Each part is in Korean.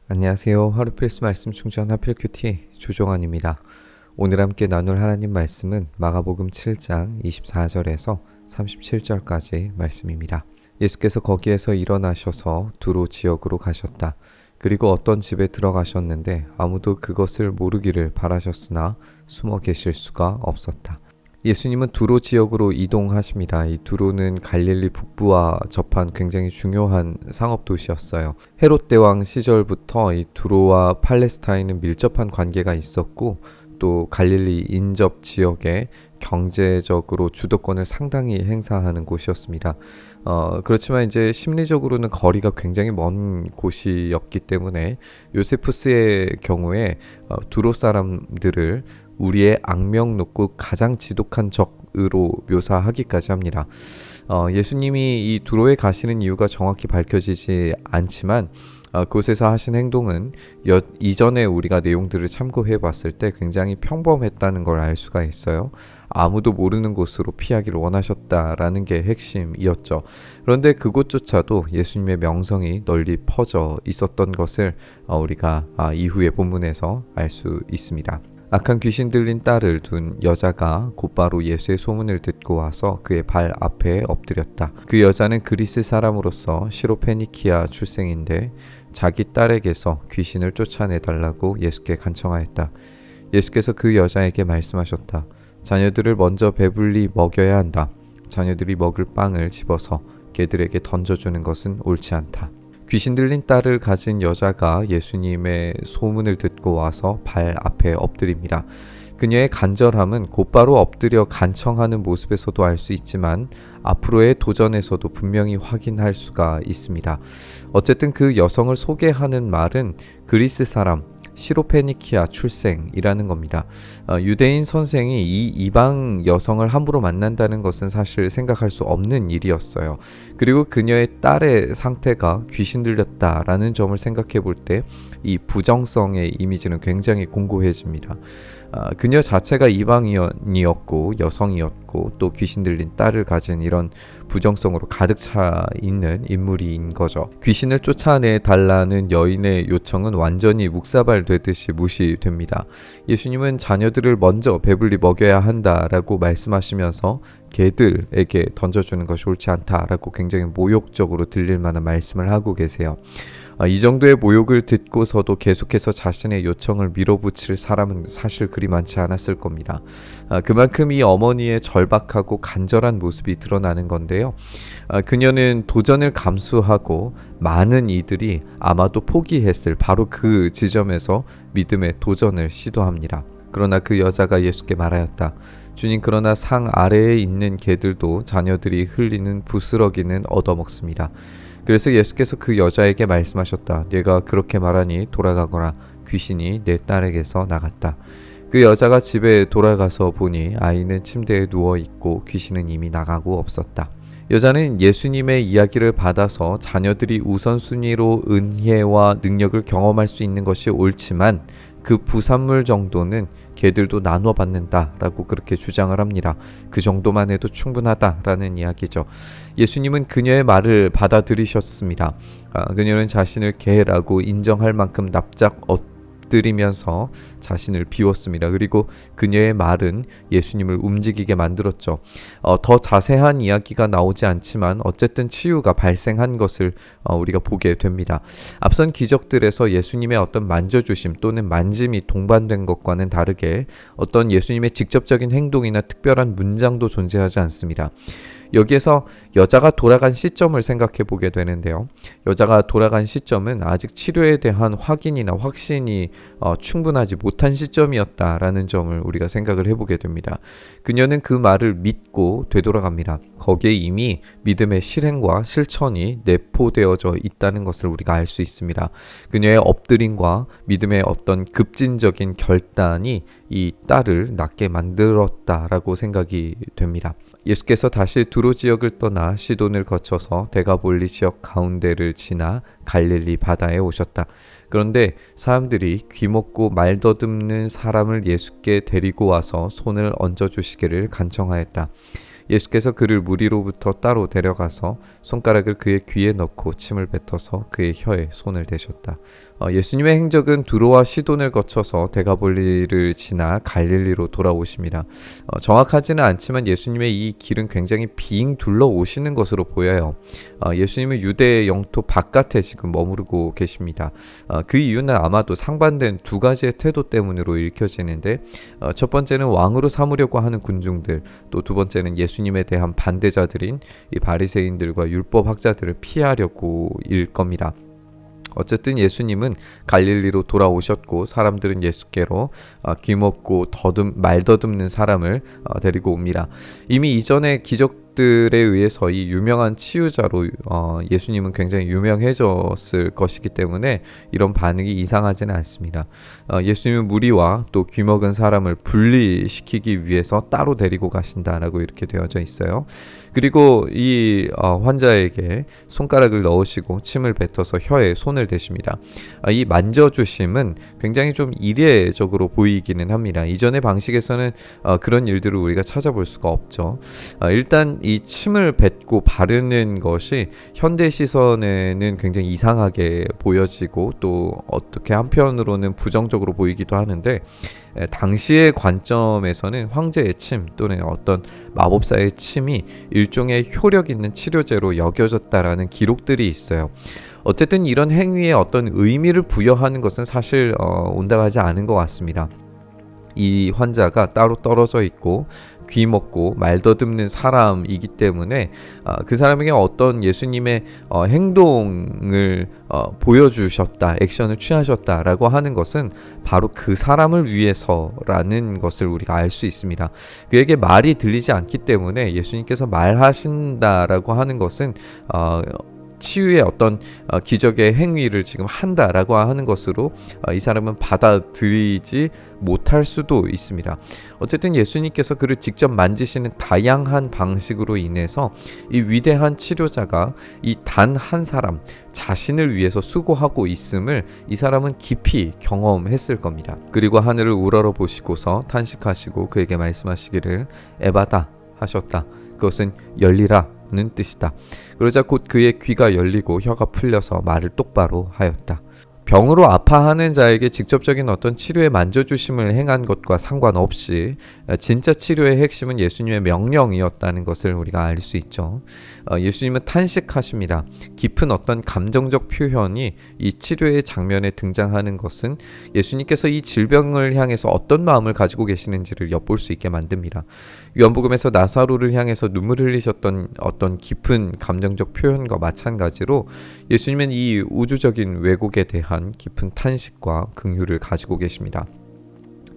안녕하세요. 하루 필수 말씀 충전 하필 큐티 조종환입니다. 오늘 함께 나눌 하나님 말씀은 마가복음 7장 24절에서 37절까지 말씀입니다. 예수께서 거기에서 일어나셔서 두로 지역으로 가셨다. 그리고 어떤 집에 들어가셨는데 아무도 그것을 모르기를 바라셨으나 숨어 계실 수가 없었다. 예수님은 두로 지역으로 이동하십니다. 이 두로는 갈릴리 북부와 접한 굉장히 중요한 상업 도시였어요. 헤롯 대왕 시절부터 이 두로와 팔레스타인은 밀접한 관계가 있었고 또 갈릴리 인접 지역에 경제적으로 주도권을 상당히 행사하는 곳이었습니다. 그렇지만 이제 심리적으로는 거리가 굉장히 먼 곳이었기 때문에 요세푸스의 경우에 두로 사람들을 우리의 악명 높고 가장 지독한 적으로 묘사하기까지 합니다. 예수님이 이 두로에 가시는 이유가 정확히 밝혀지지 않지만 그곳에서 하신 행동은 이전에 우리가 내용들을 참고해 봤을 때 굉장히 평범했다는 걸 알 수가 있어요. 아무도 모르는 곳으로 피하기를 원하셨다라는 게 핵심이었죠. 그런데 그곳조차도 예수님의 명성이 널리 퍼져 있었던 것을 우리가 이후의 본문에서 알 수 있습니다. 악한 귀신 들린 딸을 둔 여자가 곧바로 예수의 소문을 듣고 와서 그의 발 앞에 엎드렸다. 그 여자는 그리스 사람으로서 시로페니키아 출생인데 자기 딸에게서 귀신을 쫓아내달라고 예수께 간청하였다. 예수께서 그 여자에게 말씀하셨다. 자녀들을 먼저 배불리 먹여야 한다. 자녀들이 먹을 빵을 집어서 개들에게 던져주는 것은 옳지 않다. 귀신 들린 딸을 가진 여자가 예수님의 소문을 듣고 와서 발 앞에 엎드립니다. 그녀의 간절함은 곧바로 엎드려 간청하는 모습에서도 알 수 있지만 앞으로의 도전에서도 분명히 확인할 수가 있습니다. 어쨌든 그 여성을 소개하는 말은 그리스 사람 시로페니키아 출생이라는 겁니다. 유대인 선생이 이 이방 여성을 함부로 만난다는 것은 사실 생각할 수 없는 일이었어요. 그리고 그녀의 딸의 상태가 귀신 들렸다라는 점을 생각해 볼 때 이 부정성의 이미지는 굉장히 공고해집니다. 그녀 자체가 이방인이었고 여성이었고 또 귀신 들린 딸을 가진 이런 부정성으로 가득 차 있는 인물인 거죠. 귀신을 쫓아내 달라는 여인의 요청은 완전히 묵사발되듯이 무시됩니다. 예수님은 자녀들을 먼저 배불리 먹여야 한다라고 말씀하시면서 개들에게 던져주는 것이 옳지 않다라고 굉장히 모욕적으로 들릴 만한 말씀을 하고 계세요. 이 정도의 모욕을 듣고서도 계속해서 자신의 요청을 밀어붙일 사람은 사실 그리 많지 않았을 겁니다. 그만큼 이 어머니의 절박하고 간절한 모습이 드러나는 건데요. 그녀는 도전을 감수하고 많은 이들이 아마도 포기했을 바로 그 지점에서 믿음의 도전을 시도합니다. 그러나 그 여자가 예수께 말하였다. 주님, 그러나 상 아래에 있는 개들도 자녀들이 흘리는 부스러기는 얻어먹습니다. 그래서 예수께서 그 여자에게 말씀하셨다. 네가 그렇게 말하니 돌아가거라. 귀신이 내 딸에게서 나갔다. 그 여자가 집에 돌아가서 보니 아이는 침대에 누워있고 귀신은 이미 나가고 없었다. 여자는 예수님의 이야기를 받아서 자녀들이 우선순위로 은혜와 능력을 경험할 수 있는 것이 옳지만 그 부산물 정도는 개들도 나눠 받는다라고 그렇게 주장을 합니다. 그 정도만 해도 충분하다라는 이야기죠. 예수님은 그녀의 말을 받아들이셨습니다. 그녀는 자신을 개라고 인정할 만큼 납작 엎드리면서 자신을 비웠습니다. 그리고 그녀의 말은 예수님을 움직이게 만들었죠. 더 자세한 이야기가 나오지 않지만 어쨌든 치유가 발생한 것을 우리가 보게 됩니다. 앞선 기적들에서 예수님의 어떤 만져주심 또는 만짐이 동반된 것과는 다르게 어떤 예수님의 직접적인 행동이나 특별한 문장도 존재하지 않습니다. 여기에서 여자가 돌아간 시점을 생각해 보게 되는데요. 여자가 돌아간 시점은 아직 치료에 대한 확인이나 확신이 충분하지 못한 시점이었다라는 점을 우리가 생각을 해보게 됩니다. 그녀는 그 말을 믿고 되돌아갑니다. 거기에 이미 믿음의 실행과 실천이 내포되어져 있다는 것을 우리가 알 수 있습니다. 그녀의 엎드림과 믿음의 어떤 급진적인 결단이 이 딸을 낫게 만들었다라고 생각이 됩니다. 예수께서 다시 두로 지역을 떠나 시돈을 거쳐서 데가볼리 지역 가운데를 지나 갈릴리 바다에 오셨다. 그런데 사람들이 귀먹고 말 더듬는 사람을 예수께 데리고 와서 손을 얹어주시기를 간청하였다. 예수께서 그를 무리로부터 따로 데려가서 손가락을 그의 귀에 넣고 침을 뱉어서 그의 혀에 손을 대셨다. 예수님의 행적은 두로와 시돈을 거쳐서 데가볼리를 지나 갈릴리로 돌아오심이라. 정확하지는 않지만 예수님의 이 길은 굉장히 빙 둘러 오시는 것으로 보여요. 예수님은 유대의 영토 바깥에 지금 머무르고 계십니다. 그 이유는 아마도 상반된 두 가지의 태도 때문으로 읽혀지는데, 첫 번째는 왕으로 삼으려고 하는 군중들, 또 두 번째는 예수님에 대한 반대자들인 이 바리새인들과 율법학자들을 피하려고일 겁니다. 어쨌든 예수님은 갈릴리로 돌아오셨고 사람들은 예수께로 귀먹고 말 더듬는 사람을 데리고 옵니다. 이미 이전의 기적들에 의해서 이 유명한 치유자로 예수님은 굉장히 유명해졌을 것이기 때문에 이런 반응이 이상하지는 않습니다. 예수님은 무리와 또 귀먹은 사람을 분리시키기 위해서 따로 데리고 가신다라고 이렇게 되어져 있어요. 그리고 이 환자에게 손가락을 넣으시고 침을 뱉어서 혀에 손을 대십니다. 이 만져주심은 굉장히 좀 이례적으로 보이기는 합니다. 이전의 방식에서는 그런 일들을 우리가 찾아볼 수가 없죠. 일단 이 침을 뱉고 바르는 것이 현대 시선에는 굉장히 이상하게 보여지고 또 어떻게 한편으로는 부정적으로 보이기도 하는데, 당시의 관점에서는 황제의 침 또는 어떤 마법사의 침이 일종의 효력 있는 치료제로 여겨졌다라는 기록들이 있어요. 어쨌든 이런 행위에 어떤 의미를 부여하는 것은 사실 온당하지 않은 것 같습니다. 이 환자가 따로 떨어져 있고 귀먹고 말 더듬는 사람이기 때문에 그 사람에게 어떤 예수님의 행동을 보여주셨다, 액션을 취하셨다라고 하는 것은 바로 그 사람을 위해서라는 것을 우리가 알 수 있습니다. 그에게 말이 들리지 않기 때문에 예수님께서 말하신다라고 하는 것은 치유의 어떤 기적의 행위를 지금 한다라고 하는 것으로 이 사람은 받아들이지 못할 수도 있습니다. 어쨌든 예수님께서 그를 직접 만지시는 다양한 방식으로 인해서 이 위대한 치료자가 이 단 한 사람 자신을 위해서 수고하고 있음을 이 사람은 깊이 경험했을 겁니다. 그리고 하늘을 우러러 보시고서 탄식하시고 그에게 말씀하시기를 에바다 하셨다. 그것은 열리라 는 뜻이다. 그러자 곧 그의 귀가 열리고 혀가 풀려서 말을 똑바로 하였다. 병으로 아파하는 자에게 직접적인 어떤 치료의 만져주심을 행한 것과 상관없이 진짜 치료의 핵심은 예수님의 명령이었다는 것을 우리가 알 수 있죠. 예수님은 탄식하십니다. 깊은 어떤 감정적 표현이 이 치료의 장면에 등장하는 것은 예수님께서 이 질병을 향해서 어떤 마음을 가지고 계시는지를 엿볼 수 있게 만듭니다. 요한복음에서 나사로를 향해서 눈물을 흘리셨던 어떤 깊은 감정적 표현과 마찬가지로 예수님은 이 우주적인 왜곡에 대한 깊은 탄식과 긍휼을 가지고 계십니다.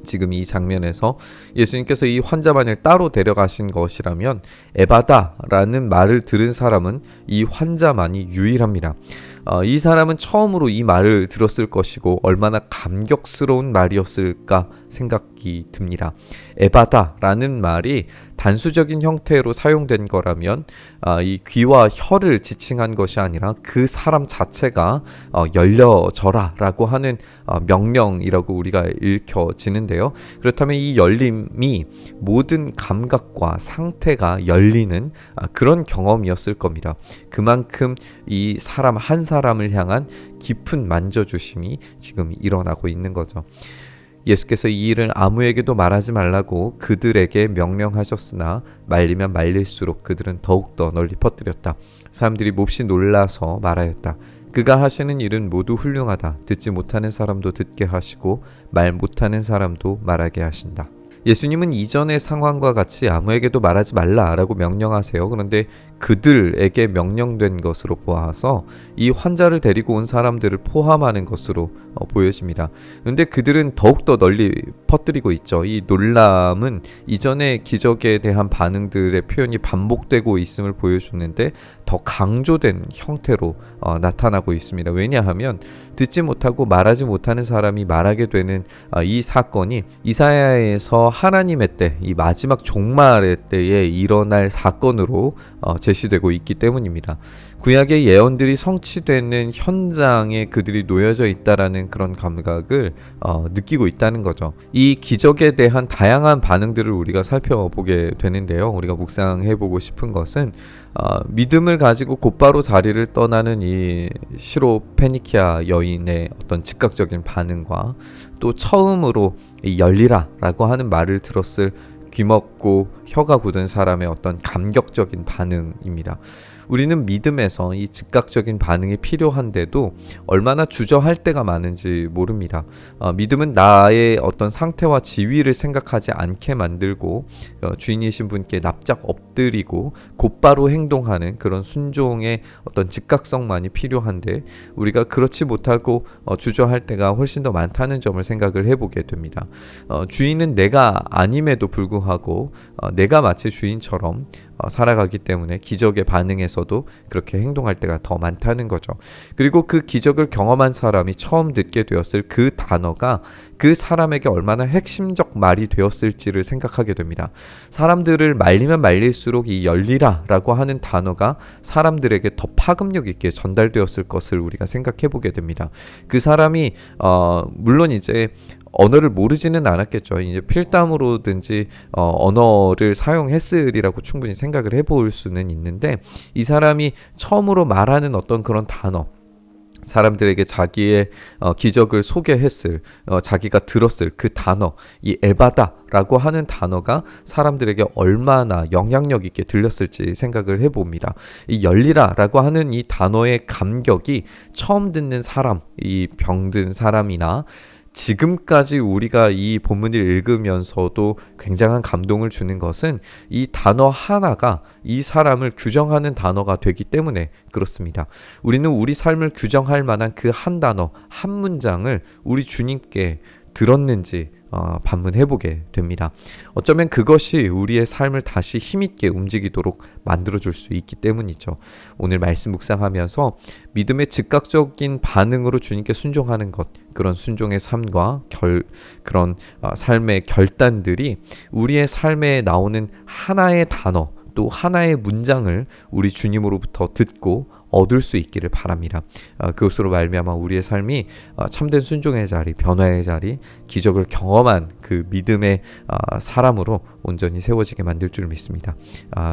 지금 이 장면에서 예수님께서 이 환자만을 따로 데려가신 것이라면 에바다라는 말을 들은 사람은 이 환자만이 유일합니다. 이 사람은 처음으로 이 말을 들었을 것이고 얼마나 감격스러운 말이었을까 생각이 듭니다. 에바다라는 말이 단수적인 형태로 사용된 거라면 이 귀와 혀를 지칭한 것이 아니라 그 사람 자체가 열려져라 라고 하는 명령이라고 우리가 읽혀지는데요. 그렇다면 이 열림이 모든 감각과 상태가 열리는 그런 경험이었을 겁니다. 그만큼 이 사람 한 사람을 향한 깊은 만져주심이 지금 일어나고 있는 거죠. 예수께서 이 일을 아무에게도 말하지 말라고 그들에게 명령하셨으나 말리면 말릴수록 그들은 더욱더 널리 퍼뜨렸다. 사람들이 몹시 놀라서 말하였다. 그가 하시는 일은 모두 훌륭하다. 듣지 못하는 사람도 듣게 하시고 말 못하는 사람도 말하게 하신다. 예수님은 이전의 상황과 같이 아무에게도 말하지 말라라고 명령하세요. 그런데 그들에게 명령된 것으로 보아서 이 환자를 데리고 온 사람들을 포함하는 것으로 보여집니다. 그런데 그들은 더욱더 널리 퍼뜨리고 있죠. 이 놀람은 이전의 기적에 대한 반응들의 표현이 반복되고 있음을 보여주는데 더 강조된 형태로 나타나고 있습니다. 왜냐하면 듣지 못하고 말하지 못하는 사람이 말하게 되는 이 사건이 이사야에서 하나님의 때, 이 마지막 종말의 때에 일어날 사건으로 제시되고 있기 때문입니다. 구약의 예언들이 성취되는 현장에 그들이 놓여져 있다라는 그런 감각을 느끼고 있다는 거죠. 이 기적에 대한 다양한 반응들을 우리가 살펴보게 되는데요. 우리가 묵상해보고 싶은 것은 믿음을 가지고 곧바로 자리를 떠나는 이 시로페니키아 여인의 어떤 즉각적인 반응과 또 처음으로 이 열리라 라고 하는 말을 들었을 귀먹고 혀가 굳은 사람의 어떤 감격적인 반응입니다. 우리는 믿음에서 이 즉각적인 반응이 필요한데도 얼마나 주저할 때가 많은지 모릅니다. 믿음은 나의 어떤 상태와 지위를 생각하지 않게 만들고 주인이신 분께 납작 엎드리고 곧바로 행동하는 그런 순종의 어떤 즉각성만이 필요한데 우리가 그렇지 못하고 주저할 때가 훨씬 더 많다는 점을 생각을 해보게 됩니다. 주인은 내가 아님에도 불구하고 내가 마치 주인처럼 살아가기 때문에 기적의 반응에서도 그렇게 행동할 때가 더 많다는 거죠. 그리고 그 기적을 경험한 사람이 처음 듣게 되었을 그 단어가 그 사람에게 얼마나 핵심적 말이 되었을지를 생각하게 됩니다. 사람들을 말리면 말릴수록 이 열리라 라고 하는 단어가 사람들에게 더 파급력 있게 전달되었을 것을 우리가 생각해 보게 됩니다. 그 사람이 물론 이제 언어를 모르지는 않았겠죠. 이제 필담으로든지 언어를 사용했으리라고 충분히 생각을 해볼 수는 있는데 이 사람이 처음으로 말하는 어떤 그런 단어 사람들에게 자기의 기적을 소개했을 자기가 들었을 그 단어 이 에바다라고 하는 단어가 사람들에게 얼마나 영향력 있게 들렸을지 생각을 해봅니다. 이 열리라라고 하는 이 단어의 감격이 처음 듣는 사람 이 병든 사람이나 지금까지 우리가 이 본문을 읽으면서도 굉장한 감동을 주는 것은 이 단어 하나가 이 사람을 규정하는 단어가 되기 때문에 그렇습니다. 우리는 우리 삶을 규정할 만한 그 한 단어, 한 문장을 우리 주님께 들었는지 반문해보게 됩니다. 어쩌면 그것이 우리의 삶을 다시 힘있게 움직이도록 만들어줄 수 있기 때문이죠. 오늘 말씀 묵상하면서 믿음의 즉각적인 반응으로 주님께 순종하는 것, 그런 순종의 삶과 그런 삶의 결단들이 우리의 삶에 나오는 하나의 단어, 또 하나의 문장을 우리 주님으로부터 듣고 얻을 수 있기를 바랍니다. 그것으로 말미암아 우리의 삶이 참된 순종의 자리, 변화의 자리, 기적을 경험한 그 믿음의 사람으로 온전히 세워지게 만들 줄 믿습니다.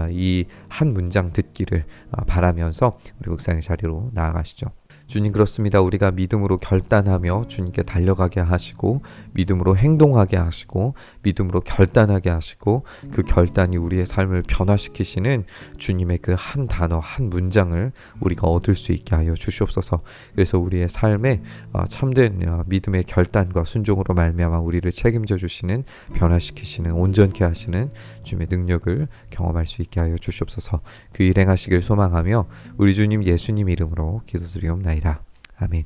이 한 문장 듣기를 바라면서 우리 묵상의 자리로 나아가시죠. 주님 그렇습니다. 우리가 믿음으로 결단하며 주님께 달려가게 하시고 믿음으로 행동하게 하시고 믿음으로 결단하게 하시고 그 결단이 우리의 삶을 변화시키시는 주님의 그 한 단어 한 문장을 우리가 얻을 수 있게 하여 주시옵소서. 그래서 우리의 삶에 참된 믿음의 결단과 순종으로 말미암아 우리를 책임져 주시는 변화시키시는 온전케 하시는 주님의 능력을 경험할 수 있게 하여 주시옵소서. 그 일 행하시길 소망하며 우리 주님 예수님 이름으로 기도드리옵나이다. 아멘.